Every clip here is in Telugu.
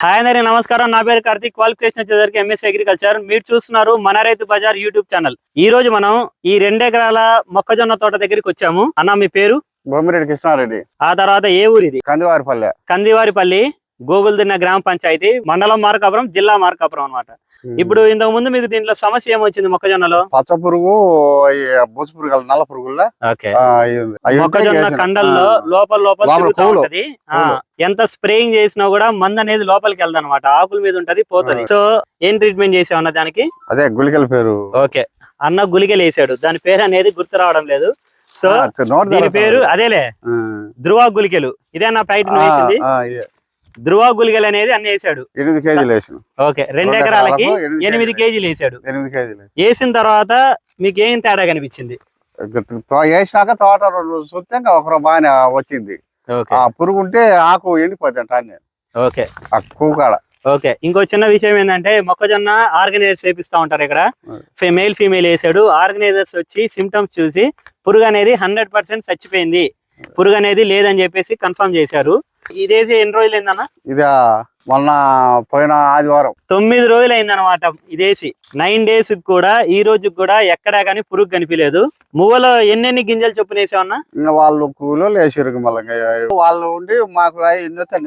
హాయ్ అందరికీ నమస్కారం. నా పేరు కార్తిక్. క్వాలిఫికేషన్ వచ్చేసరికి ఎంఎస్ అగ్రికల్చర్. మీరు చూస్తున్నారు మన రైతు బజార్ యూట్యూబ్ ఛానల్. ఈ రోజు మనం ఈ 2 ఎకరాల మొక్కజొన్న తోట దగ్గరికి వచ్చాము. అన్న మీ పేరు? బొమ్మిరెడ్డి కృష్ణారెడ్డి. ఆ తర్వాత ఏ ఊరు ఇది? కందివారిపల్లి గోగుల్దిన్న గ్రామ పంచాయతీ, మండలం మార్కాపురం, జిల్లా మార్కాపురం అన్నమాట. ఇప్పుడు ఇంతకు ముందు మీకు దీంట్లో సమస్య ఏమొచ్చింది మొక్కజొన్నలో? పచ్చ పురుగు, బొచ్చు పురుగు, నల్ల పురుగుల మొక్కజొన్న కండల్లో లోపల తిరుగుతూ ఉంటది. ఎంత స్ప్రేయింగ్ చేసినా కూడా మందు అనేది లోపలికి వెళ్దా అనమాట, ఆకుల మీద ఉంటది, పోతది. సో ఏం ట్రీట్మెంట్ చేసామన్న దానికి? అదే గుళికల పేరు. ఓకే, అన్న గుళికలు వేసాడు. దాని పేరు అనేది గుర్తు రావడం లేదు. సో దీని పేరు అదేలే ధ్రువ గుళికలు. ఇదే నా ప్రయత్నం వేసింది. ధ్రువ గుళికలు అనేది అన్న వేసాడు. 8 కేజీలు వేసాడు. ఓకే, 2 ఎకరాలకి 8 కేజీలు వేసాడు. 8 కేజీలు వేసిన తర్వాత మీకు ఏం తేడా కనిపించింది? వేసినాక తోట చూస్తే ఒకరు బాగానే వచ్చింది. ఆ పురుగు ఉంటే ఆకు ఎండిపోతుంది అన్ని. ఓకే, కూకాడ. ఓకే, ఇంకో చిన్న విషయం ఏంటంటే మొక్కజొన్న ఆర్గనైజర్స్ వేపిస్తా ఉంటారు. ఇక్కడ మేల్ ఫీమేల్ వేసాడు. ఆర్గనైజర్స్ వచ్చి సిమ్టమ్స్ చూసి పురుగు అనేది 100% చచ్చిపోయింది, పురుగు అనేది లేదని చెప్పేసి కన్ఫర్మ్ చేశారు. ఇదేసి ఎన్ని రోజులు అయిందన్న? ఇది మొన్న పోయిన ఆదివారం 9 రోజులు అయిందనమాట ఇదేసి. 9 days కూడా ఈ రోజుకి కూడా ఎక్కడా కానీ పురుగు కనిపించలేదు. మువ్వలో ఎన్ని గింజలు చొప్పున వేసామన్నా? ఇంకా వాళ్ళు కూలీలు వేసారు. మళ్ళీ వాళ్ళు ఉండి మాకు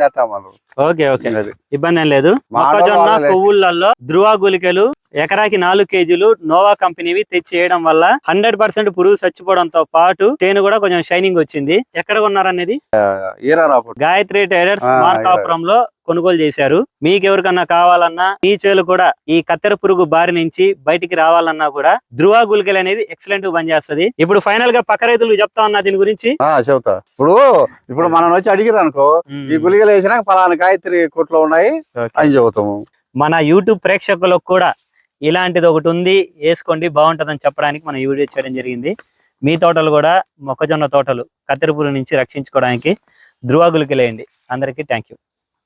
చేస్తాం వాళ్ళు. ఓకే ఓకే, ఇబ్బంది ఏం లేదు. మొక్కజొన్న పువ్వులలో ధ్రువ గుళికలు ఎకరాకి 4 కేజీలు నోవా కంపెనీవి తెచ్చి వేయడం వల్ల 100% పురుగు చచ్చిపోవడంతో పాటు చేను కూడా కొంచెం షైనింగ్ వచ్చింది. ఎక్కడ కొన్నారనేది? గాయత్రి ట్రేడర్స్ మార్కాపురం లో కొనుగోలు చేశారు. మీకు ఎవరికన్నా కావాలన్నా, మీ చేలు కూడా ఈ కత్తెర పురుగు బారి నుంచి బయటికి రావాలన్నా కూడా ధ్రువ గుళికలు అనేది ఎక్సలెంట్ గా పనిచేస్తుంది. ఇప్పుడు ఫైనల్ గా పక్క రైతులు చెప్తా ఉన్నా దీని గురించి. చెప్తా. ఇప్పుడు మనం వచ్చి అడిగిరు అనుకో, ఈ గుళికలు వేసినాక ఫలానా గాయత్రి కొట్లో ఉన్నాయి అని చెబుతాము. మన యూట్యూబ్ ప్రేక్షకులకు కూడా ఇలాంటిది ఒకటి ఉంది, వేసుకోండి బాగుంటదని చెప్పడానికి మనం వీడియో చేయడం జరిగింది. మీ తోటలు కూడా మొక్కజొన్న తోటలు కత్తెర పురుగు నుంచి రక్షించుకోవడానికి ధ్రువ గుళికలు వేయండి. అందరికీ థ్యాంక్ యూ.